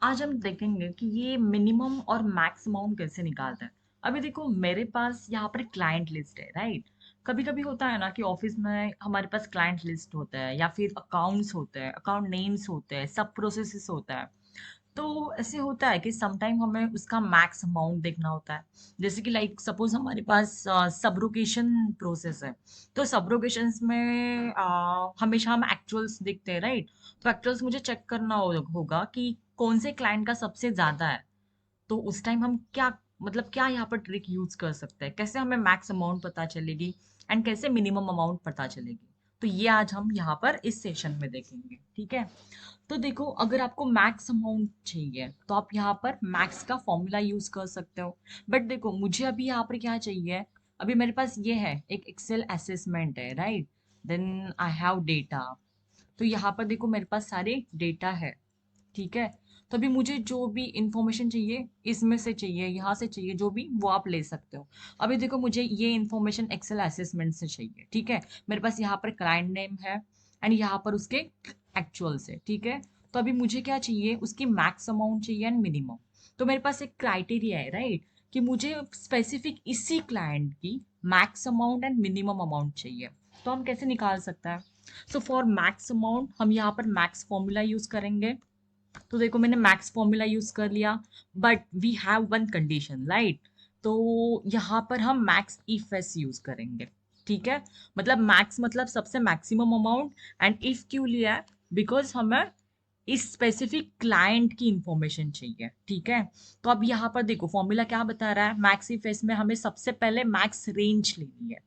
आज हम देखेंगे कि ये मिनिमम और मैक्स अमाउंट कैसे निकालते हैं। अभी देखो मेरे पास यहाँ पर क्लाइंट लिस्ट है, राइट। कभी कभी होता है ना कि ऑफिस में हमारे पास क्लाइंट लिस्ट होता है या फिर अकाउंट्स होते हैं, अकाउंट नेम्स होते हैं, सब प्रोसेसेस होता है। तो ऐसे होता है कि समटाइम हमें उसका मैक्स अमाउंट देखना होता है। जैसे कि लाइक सपोज हमारे पास सबरोगेशन प्रोसेस है। तो सबरोगेशंस में हमेशा हम एक्चुअल्स देखते हैं, राइट। तो एक्चुअल्स मुझे चेक करना होगा कि कौन से क्लाइंट का सबसे ज्यादा है। तो उस टाइम हम क्या मतलब क्या यहाँ पर ट्रिक यूज कर सकते हैं, कैसे हमें मैक्स अमाउंट पता चलेगी एंड कैसे मिनिमम अमाउंट पता चलेगी। तो ये आज हम यहाँ पर इस सेशन में देखेंगे, ठीक है। तो देखो अगर आपको मैक्स अमाउंट चाहिए तो आप यहाँ पर मैक्स का फॉर्मूला यूज कर सकते हो। बट देखो मुझे अभी यहाँ पर क्या चाहिए। अभी मेरे पास ये है, एक एक्सेल असेसमेंट है, right. Then I have data. तो यहाँ पर देखो मेरे पास सारे डेटा है, ठीक है। तो अभी मुझे जो भी इंफॉर्मेशन चाहिए इसमें से चाहिए, यहाँ से चाहिए, जो भी वो आप ले सकते हो। अभी देखो मुझे ये इंफॉर्मेशन एक्सेल असेसमेंट से चाहिए, ठीक है। मेरे पास यहाँ पर क्लाइंट नेम है एंड यहाँ पर उसके एक्चुअल से, ठीक है। तो अभी मुझे क्या चाहिए, उसकी मैक्स अमाउंट चाहिए एंड मिनिमम। तो मेरे पास एक क्राइटेरिया है, राइट, कि मुझे स्पेसिफिक इसी क्लाइंट की max amount and minimum amount चाहिए। तो हम कैसे निकाल सकते हैं। सो फॉर मैक्स अमाउंट हम यहाँ पर मैक्स फॉर्मूला यूज करेंगे। तो देखो मैंने मैक्स फॉर्मूला यूज कर लिया, but we have one condition, right. तो यहाँ पर हम मैक्स इफ एस यूज करेंगे, ठीक है। मतलब मैक्स मतलब सबसे मैक्सिमम अमाउंट, एंड इफ क्यों लिया है, बिकॉज हमें इस स्पेसिफिक क्लाइंट की इंफॉर्मेशन चाहिए, ठीक है। तो अब यहाँ पर देखो फॉर्मूला क्या बता रहा है, मैक्स इफ एस में हमें सबसे पहले मैक्स रेंज लेनी है।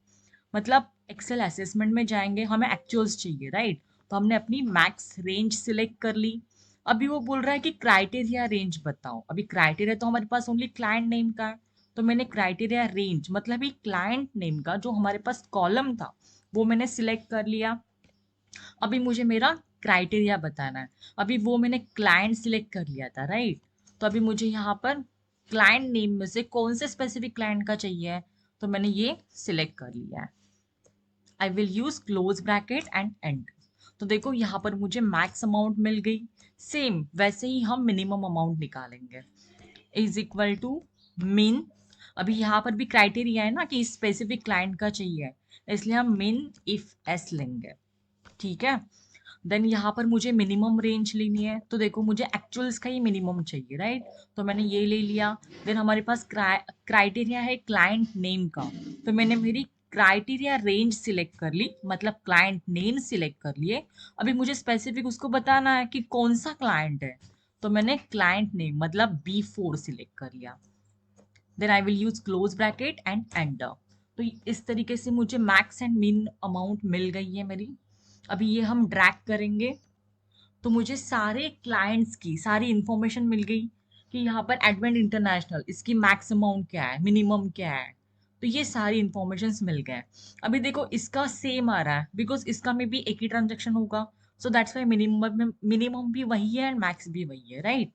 मतलब एक्सेल असेसमेंट में जाएंगे, हमें एक्चुअल्स चाहिए, राइट। तो हमने अपनी मैक्स रेंज सिलेक्ट कर ली। अभी वो बोल रहा है कि क्राइटेरिया रेंज बताओ। अभी क्राइटेरिया तो हमारे पास ओनली क्लाइंट नेम का है। तो मैंने क्राइटेरिया रेंज मतलब ही क्लाइंट नेम का जो हमारे पास कॉलम था वो मैंने सिलेक्ट कर लिया। अभी मुझे मेरा क्राइटेरिया बताना है। अभी वो मैंने क्लाइंट सिलेक्ट कर लिया था, राइट। तो अभी मुझे यहाँ पर क्लाइंट नेम में से कौन से स्पेसिफिक क्लाइंट का चाहिए है, तो मैंने ये सिलेक्ट कर लिया है। आई will use close bracket and and. तो देखो यहाँ पर मुझे मैक्स अमाउंट मिल गई। सेम वैसे ही हम मिनिमम अमाउंट निकालेंगे, इज इक्वल टू मिन। अभी यहाँ पर भी क्राइटेरिया है ना कि स्पेसिफिक क्लाइंट का चाहिए, इसलिए हम मिन इफ एस लेंगे, ठीक है। देन यहाँ पर मुझे मिनिमम रेंज लेनी है। तो देखो मुझे एक्चुअल्स का ही मिनिमम चाहिए, राइट। तो मैंने ये ले लिया। देन हमारे पास क्राइटेरिया है क्लाइंट नेम का। तो मैंने मेरी क्राइटेरिया रेंज सिलेक्ट कर ली, मतलब क्लाइंट नेम सिलेक्ट कर लिए। अभी मुझे स्पेसिफिक उसको बताना है कि कौन सा क्लाइंट है। तो मैंने क्लाइंट नेम मतलब B4 सिलेक्ट कर लिया। Then I will use close bracket and enter. तो इस तरीके से मुझे मैक्स एंड मिन अमाउंट मिल गई है मेरी। अभी ये हम ड्रैग करेंगे तो मुझे सारे क्लाइंट्स की सारी इंफॉर्मेशन मिल गई कि यहाँ पर एडवेंट इंटरनेशनल इसकी मैक्स अमाउंट क्या है, मिनिमम क्या है। तो ये सारी इंफॉर्मेशन मिल गए। अभी देखो इसका सेम आ रहा है बिकॉज इसका में भी एक ही ट्रांजेक्शन होगा। सो दैट्स वाई मिनिमम भी वही है एंड मैक्स भी वही है, राइट।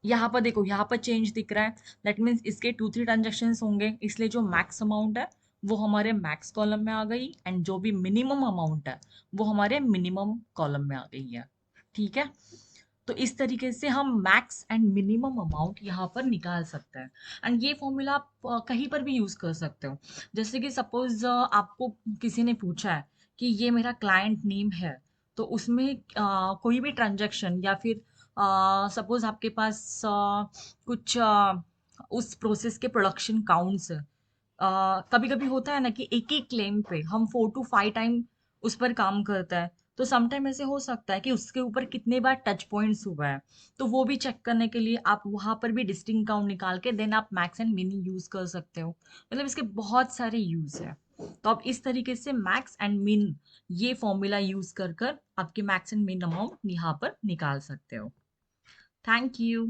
यहाँ पर देखो यहाँ पर चेंज दिख रहा है। दैट मीन्स इसके 2-3 ट्रांजेक्शन होंगे, इसलिए जो मैक्स अमाउंट है वो हमारे मैक्स कॉलम में आ गई एंड जो भी मिनिमम अमाउंट है वो हमारे मिनिमम कॉलम में आ गई है, ठीक है। तो इस तरीके से हम मैक्स एंड मिनिमम अमाउंट यहाँ पर निकाल सकते हैं। एंड ये फॉर्मूला आप कहीं पर भी यूज कर सकते हो। जैसे कि सपोज आपको किसी ने पूछा है कि ये मेरा क्लाइंट नेम है, तो उसमें कोई भी ट्रांजेक्शन या फिर सपोज आपके पास कुछ उस प्रोसेस के प्रोडक्शन काउंट्स है। कभी कभी होता है ना कि एक ही क्लेम पे हम 4 to 5 टाइम उस पर काम करता है। तो समटाइम ऐसे हो सकता है कि उसके ऊपर कितने बार टच पॉइंट्स हुआ है। तो वो भी चेक करने के लिए आप वहां पर भी डिस्टिंक्ट काउंट निकाल के देन आप मैक्स एंड मिनी यूज कर सकते हो। मतलब इसके बहुत सारे यूज है। तो आप इस तरीके से मैक्स एंड मिन ये फॉर्मूला यूज कर कर आपके मैक्स एंड मिन अमाउंट यहाँ पर निकाल सकते हो। Thank you.